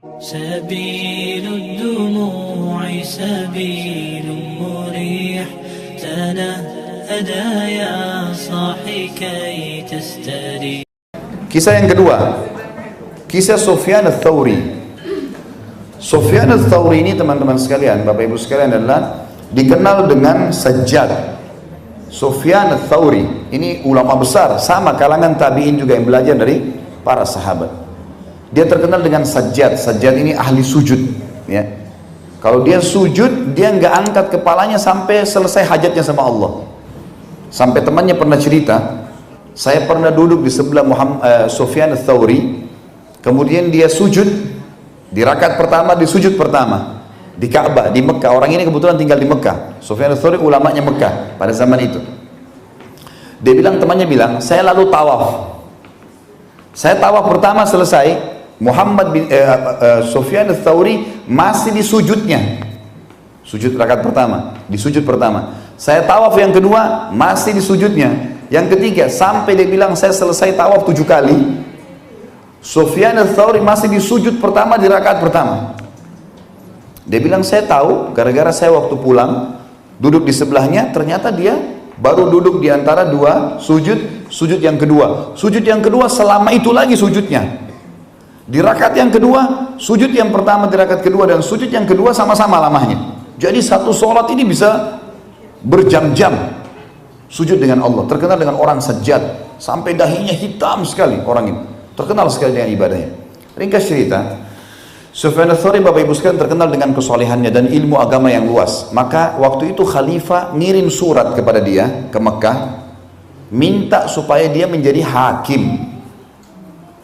سبيل الدموع سبيل مريح تنهدى يا صاحي كي تستريح. Kisah yang kedua, kisah Sufyan ats-Tsauri. Sufyan ats-Tsauri ini teman-teman sekalian, Bapak Ibu sekalian, adalah dikenal dengan Sajjad. Sufyan ats-Tsauri ini ulama besar, sama kalangan tabi'in juga yang belajar dari para sahabat. Dia terkenal dengan Sajjad. Sajjad ini ahli sujud, ya. Kalau dia sujud, dia nggak angkat kepalanya sampai selesai hajatnya sama Allah. Sampai temannya pernah cerita, saya pernah duduk di sebelah Sufyan ats-Tsauri, kemudian dia sujud di rakaat pertama, di sujud pertama di Ka'bah di Mekah. Orang ini kebetulan tinggal di Mekah. Sufyan ats-Tsauri ulamanya Mekah pada zaman itu. Dia bilang, temannya bilang, saya lalu tawaf. Saya tawaf pertama selesai, Sufyan ats-Tsauri masih di sujudnya, sujud rakaat pertama, di sujud pertama. Saya tawaf yang kedua, masih di sujudnya. Yang ketiga, sampai dia bilang saya selesai tawaf 7 kali, Sufyan ats-Tsauri masih di sujud pertama di rakaat pertama. Dia bilang, saya tahu gara-gara saya waktu pulang duduk di sebelahnya, ternyata dia baru duduk di antara dua sujud, sujud yang kedua. Sujud yang kedua selama itu lagi sujudnya. Di rakaat yang kedua, sujud yang pertama di rakaat kedua dan sujud yang kedua sama-sama lamanya. Jadi satu sholat ini bisa berjam-jam sujud dengan Allah. Terkenal dengan orang sajjad, sampai dahinya hitam sekali orang ini. Terkenal sekali dengan ibadahnya. Ringkas cerita, Sufyan ats-Tsauri, Bapak Ibu sekalian, terkenal dengan kesolehannya dan ilmu agama yang luas. Maka waktu itu khalifah ngirim surat kepada dia ke Mekah, minta supaya dia menjadi hakim.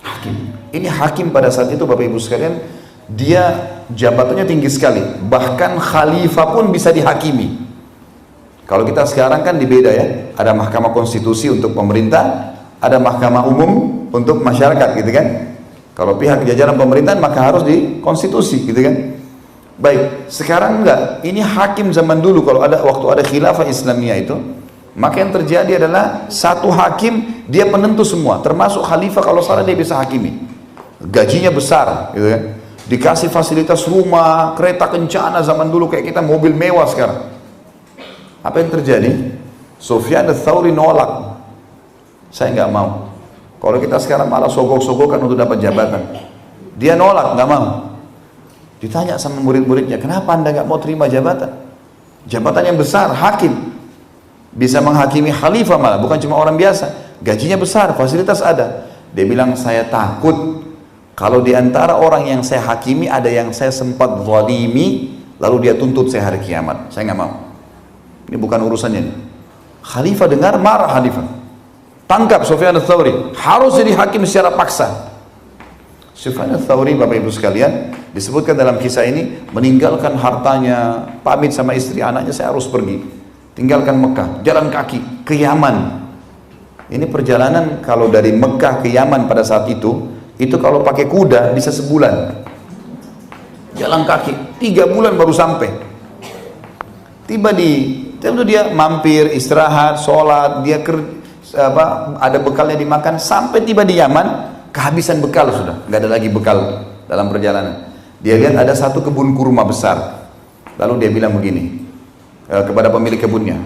Hakim. Ini hakim pada saat itu, Bapak Ibu sekalian, dia jabatannya tinggi sekali. Bahkan khalifah pun bisa dihakimi. Kalau kita sekarang kan dibeda ya. Ada mahkamah konstitusi untuk pemerintah, ada mahkamah umum untuk masyarakat, gitu kan. Kalau pihak jajaran pemerintahan maka harus di konstitusi, gitu kan. Baik, sekarang enggak. Ini hakim zaman dulu, kalau ada waktu ada khilafah Islamiyah itu, maka yang terjadi adalah satu hakim dia penentu semua, termasuk khalifah. Kalau salah dia bisa hakimi. Gajinya besar, gitu kan. Dikasih fasilitas rumah, kereta kencana zaman dulu kayak kita, mobil mewah sekarang. Apa yang terjadi? Sufyan ats-Tsauri nolak. Saya nggak mau. Kalau kita sekarang malah sogok-sogokan untuk dapat jabatan. Dia nolak, nggak mau. Ditanya sama murid-muridnya, kenapa anda nggak mau terima jabatan? Jabatan yang besar, hakim. Bisa menghakimi khalifah malah, bukan cuma orang biasa. Gajinya besar, fasilitas ada. Dia bilang, saya takut kalau di antara orang yang saya hakimi ada yang saya sempat zalimi, lalu dia tuntut saya hari kiamat. Saya nggak mau. Ini bukan urusannya ini. Khalifah dengar, marah khalifah. Tangkap Sufyan ats-Tsauri, harus jadi hakim secara paksa. Sufyan ats-Tsauri, Bapak Ibu sekalian, disebutkan dalam kisah ini, meninggalkan hartanya, pamit sama istri, anaknya, saya harus pergi. Tinggalkan Mekah, jalan kaki ke Yaman. Ini perjalanan kalau dari Mekah ke Yaman pada saat itu kalau pakai kuda bisa sebulan. Jalan kaki, 3 bulan baru sampai. Tiba itu dia mampir, istirahat, sholat, dia ada bekalnya dimakan, sampai tiba di Yaman, kehabisan bekal sudah, nggak ada lagi bekal dalam perjalanan. Dia lihat ada satu kebun kurma besar, lalu dia bilang begini kepada pemilik kebunnya,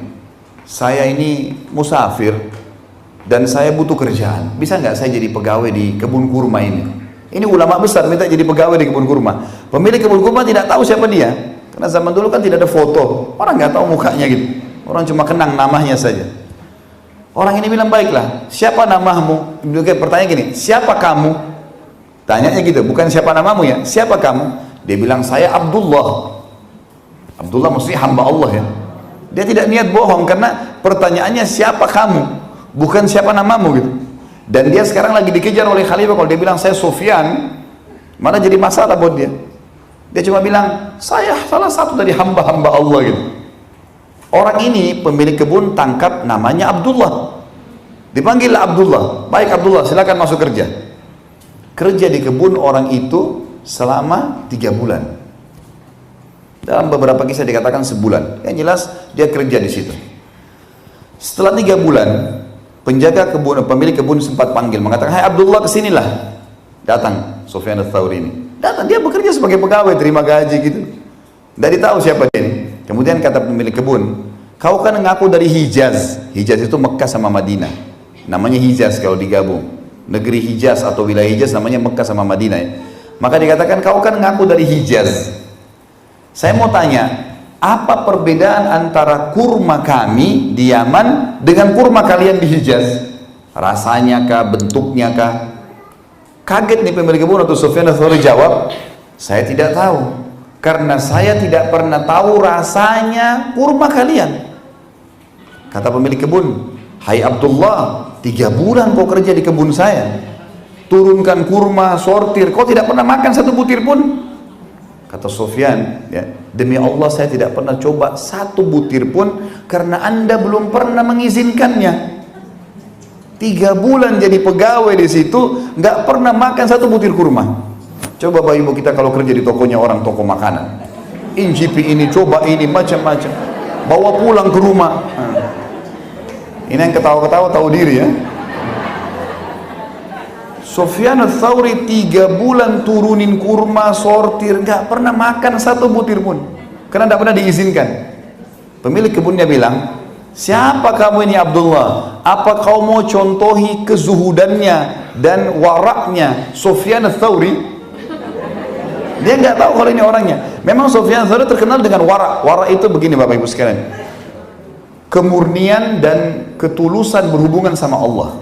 saya ini musafir dan saya butuh kerjaan, bisa nggak saya jadi pegawai di kebun kurma ini? Ini ulama besar minta jadi pegawai di kebun kurma. Pemilik kebun kurma tidak tahu siapa dia, karena zaman dulu kan tidak ada foto, orang nggak tahu mukanya gitu, orang cuma kenang namanya saja. Orang ini bilang, baiklah, siapa namamu? Dia pertanyaan gini, siapa kamu? Tanyanya gitu, bukan siapa namamu ya, siapa kamu? Dia bilang, saya Abdullah. Abdullah maksudnya hamba Allah ya. Dia tidak niat bohong, karena pertanyaannya siapa kamu, bukan siapa namamu gitu. Dan dia sekarang lagi dikejar oleh khalifah. Kalau dia bilang saya Sufyan, mana jadi masalah buat dia. Dia cuma bilang, saya salah satu dari hamba-hamba Allah gitu. Orang ini pemilik kebun tangkap, namanya Abdullah. Dipanggil Abdullah. Baik Abdullah, silakan masuk kerja. Kerja di kebun orang itu selama 3 bulan. Dalam beberapa kisah dikatakan sebulan. Yang jelas dia kerja di situ. Setelah 3 bulan, penjaga kebun, pemilik kebun sempat panggil, mengatakan, hai Abdullah, kesinilah. Datang Sufyan ats-Tsauri ini. Datang, dia bekerja sebagai pegawai, terima gaji gitu. Dari tahu siapa dia ini. Kemudian kata pemilik kebun, kau kan ngaku dari Hijaz. Hijaz itu Mekah sama Madinah. Namanya Hijaz kalau digabung. Negeri Hijaz atau wilayah Hijaz namanya Mekah sama Madinah ya. Maka dikatakan kau kan ngaku dari Hijaz. Saya mau tanya, apa perbedaan antara kurma kami di Yaman dengan kurma kalian di Hijaz? Rasanya kah, bentuknya kah? Kaget nih pemilik kebun atau Sufyan Ats-Tsauri jawab, saya tidak tahu. Karena saya tidak pernah tahu rasanya kurma kalian. Kata pemilik kebun, hai Abdullah, 3 bulan kau kerja di kebun saya, turunkan kurma, sortir, kau tidak pernah makan satu butir pun. Kata Sufyan, ya, demi Allah saya tidak pernah coba satu butir pun karena anda belum pernah mengizinkannya. 3 bulan jadi pegawai di situ, nggak pernah makan satu butir kurma. Coba Bapak Ibu kita kalau kerja di tokonya orang, toko makanan, incipi ini, coba ini, macam-macam, bawa pulang ke rumah. Ini yang ketawa-ketawa tahu diri ya. Sufyan Ats-Tsauri 3 bulan turunin kurma, sortir, nggak pernah makan satu butir pun, karena nggak pernah diizinkan. Pemilik kebunnya bilang, siapa kamu ini Abdullah? Apa kau mau contohi kezuhudannya dan waraknya Sufyan Ats-Tsauri? Dia nggak tahu kalau ini orangnya. Memang Sufyan Ats-Tsauri terkenal dengan warak. Warak itu begini Bapak Ibu sekalian, kemurnian dan ketulusan berhubungan sama Allah.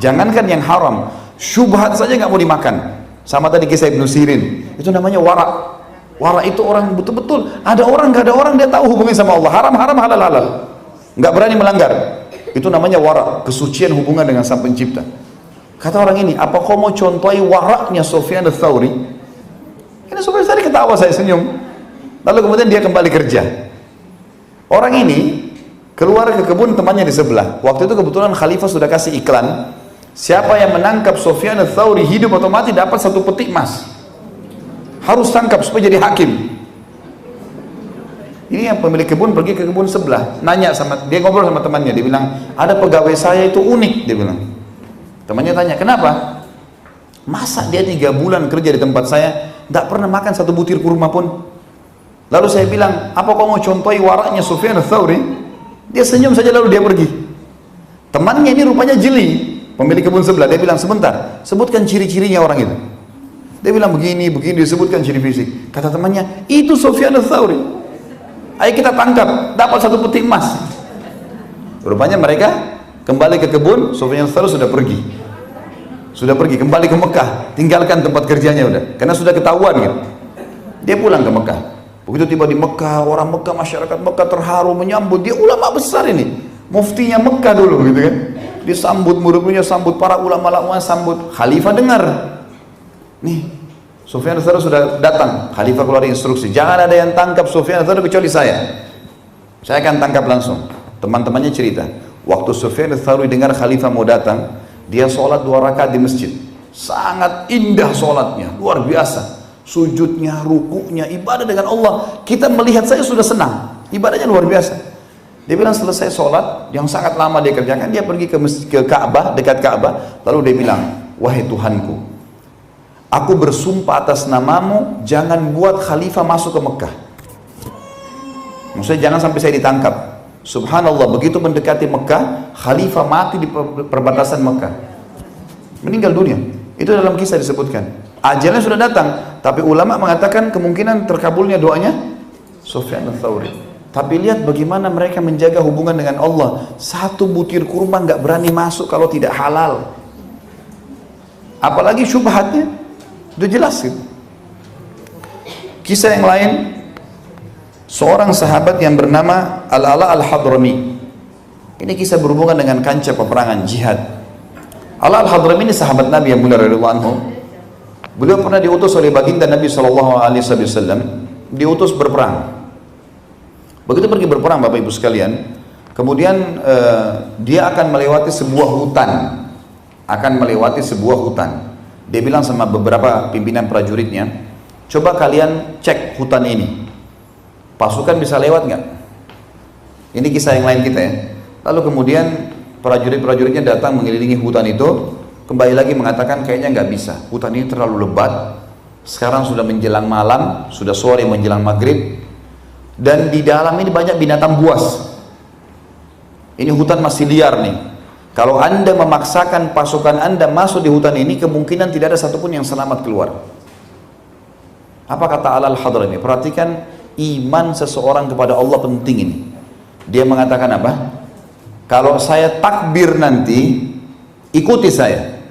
Jangankan yang haram, syubhat saja nggak mau dimakan. Sama tadi kisah Ibnu Sirin, itu namanya warak. Warak itu orang betul-betul, ada orang nggak ada orang dia tahu hubungan sama Allah, haram-haram, halal-halal, nggak berani melanggar. Itu namanya warak, kesucian hubungan dengan Sang Pencipta. Kata orang ini, apa kau mau contohi waraknya Sufyan Ats-Tsauri? Ini Sufyan Ats-Tsauri ketawa, saya senyum. Lalu kemudian dia kembali kerja. Orang ini keluar ke kebun temannya di sebelah. Waktu itu kebetulan Khalifah sudah kasih iklan, siapa yang menangkap Sufyan Ats-Tsauri hidup atau mati dapat 1 peti emas. Harus tangkap supaya jadi hakim. Ini yang pemilik kebun pergi ke kebun sebelah, nanya sama dia, ngobrol sama temannya, dia bilang, ada pegawai saya itu unik, dia bilang. Temannya tanya, kenapa? Masa dia 3 bulan kerja di tempat saya, tidak pernah makan satu butir kurma pun? Lalu saya bilang, apa kau mau contohi waraknya Sufyan Ats-Tsauri? Dia senyum saja lalu dia pergi. Temannya ini rupanya jeli, pemilik kebun sebelah. Dia bilang, sebentar, sebutkan ciri-cirinya orang itu. Dia bilang begini, disebutkan ciri fisik. Kata temannya, itu Sufyan Ats-Tsauri. Ayo kita tangkap, dapat 1 peti emas. Rupanya mereka kembali ke kebun, Sufyan Ats-Tsauri sudah pergi. Sudah pergi, kembali ke Mekah, tinggalkan tempat kerjanya udah, karena sudah ketahuan gitu. Dia pulang ke Mekah. Begitu tiba di Mekah, orang Mekah, masyarakat Mekah terharu menyambut dia, ulama besar ini, muftinya Mekah dulu gitu kan. Disambut, murid-muridnya sambut, para ulama-ulama sambut. Khalifah dengar, nih Sufyan Ats-Tsauri sudah datang. Khalifah keluar instruksi, jangan ada yang tangkap Sufyan Ats-Tsauri kecuali saya akan tangkap langsung. Teman-temannya cerita, waktu Sufyan Ats-Tsauri dengar Khalifah mau datang, dia sholat 2 rakaat di masjid, sangat indah sholatnya, luar biasa, sujudnya, rukuknya, ibadah dengan Allah. Kita melihat saya sudah senang, ibadahnya luar biasa. Dia bilang selesai sholat yang sangat lama dia kerjakan, dia pergi ke Ka'bah, dekat Ka'bah, lalu dia bilang, wahai Tuhanku, aku bersumpah atas namamu, jangan buat Khalifah masuk ke Mekah. Maksudnya jangan sampai saya ditangkap. Subhanallah, begitu mendekati Mekah, Khalifah mati di perbatasan Mekah, meninggal dunia. Itu dalam kisah disebutkan. Ajalnya sudah datang, tapi ulama mengatakan kemungkinan terkabulnya doanya Sufyan Ats-Tsauri. Tapi lihat bagaimana mereka menjaga hubungan dengan Allah. 1 butir kurma nggak berani masuk kalau tidak halal. Apalagi syubhatnya, udah jelas gitu. Kisah yang lain, seorang sahabat yang bernama Al-Ala Al-Hadrami. Ini kisah berhubungan dengan kancah peperangan jihad. Al-Ala Al-Hadrami ini sahabat Nabi yang mulia radhiyallahu anhu. Beliau pernah diutus oleh baginda Nabi SAW, diutus berperang. Begitu pergi berperang Bapak Ibu sekalian, kemudian dia akan melewati sebuah hutan. Dia bilang sama beberapa pimpinan prajuritnya, coba kalian cek hutan ini, pasukan bisa lewat nggak? Ini kisah yang lain kita ya. Lalu kemudian prajurit-prajuritnya datang mengelilingi hutan itu, kembali lagi mengatakan kayaknya nggak bisa, hutan ini terlalu lebat, Sekarang sudah menjelang malam, sudah sore menjelang maghrib, dan di dalam ini banyak binatang buas. Ini hutan masih liar nih. Kalau Anda memaksakan pasukan Anda masuk di hutan ini, kemungkinan tidak ada satupun yang selamat keluar. Apa kata Al-Hadr ini? Perhatikan iman seseorang kepada Allah penting ini. Dia mengatakan apa? Kalau saya takbir nanti, ikuti saya.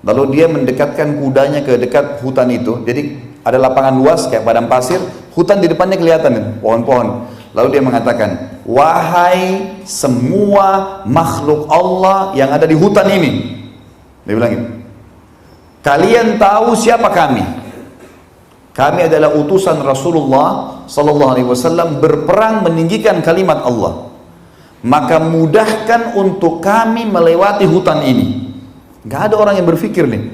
Lalu dia mendekatkan kudanya ke dekat hutan itu. Jadi ada lapangan luas kayak padang pasir, hutan di depannya kelihatan pohon-pohon. Lalu dia mengatakan, wahai semua makhluk Allah yang ada di hutan ini. Dia bilang gitu. Kalian tahu siapa kami? Kami adalah utusan Rasulullah sallallahu alaihi wasallam berperang meninggikan kalimat Allah. Maka mudahkan untuk kami melewati hutan ini. Gak ada orang yang berpikir nih,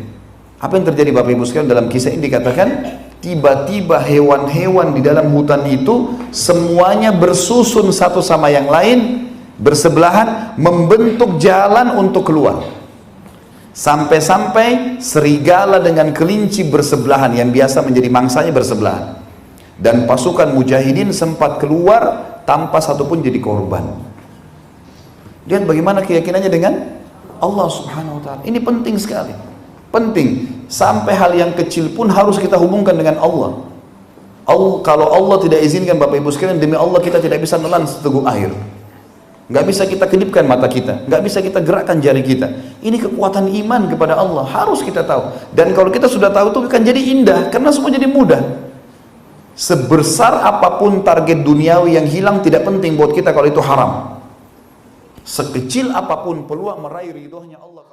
apa yang terjadi Bapak Ibu sekalian dalam kisah ini dikatakan, tiba-tiba hewan-hewan di dalam hutan itu semuanya bersusun satu sama yang lain, bersebelahan, membentuk jalan untuk keluar. Sampai-sampai serigala dengan kelinci bersebelahan, yang biasa menjadi mangsanya bersebelahan. Dan pasukan mujahidin sempat keluar tanpa satupun jadi korban. Lihat bagaimana keyakinannya dengan Allah subhanahu wa ta'ala. Ini penting sekali. Penting. Sampai hal yang kecil pun harus kita hubungkan dengan Allah. Kalau Allah tidak izinkan Bapak Ibu sekalian, demi Allah kita tidak bisa nelan seteguk air. Gak bisa kita kedipkan mata kita, gak bisa kita gerakkan jari kita. Ini kekuatan iman kepada Allah, harus kita tahu. Dan kalau kita sudah tahu itu akan jadi indah, karena semua jadi mudah. Sebesar apapun target duniawi yang hilang tidak penting buat kita kalau itu haram. Sekecil apapun peluang meraih ridhonya Allah.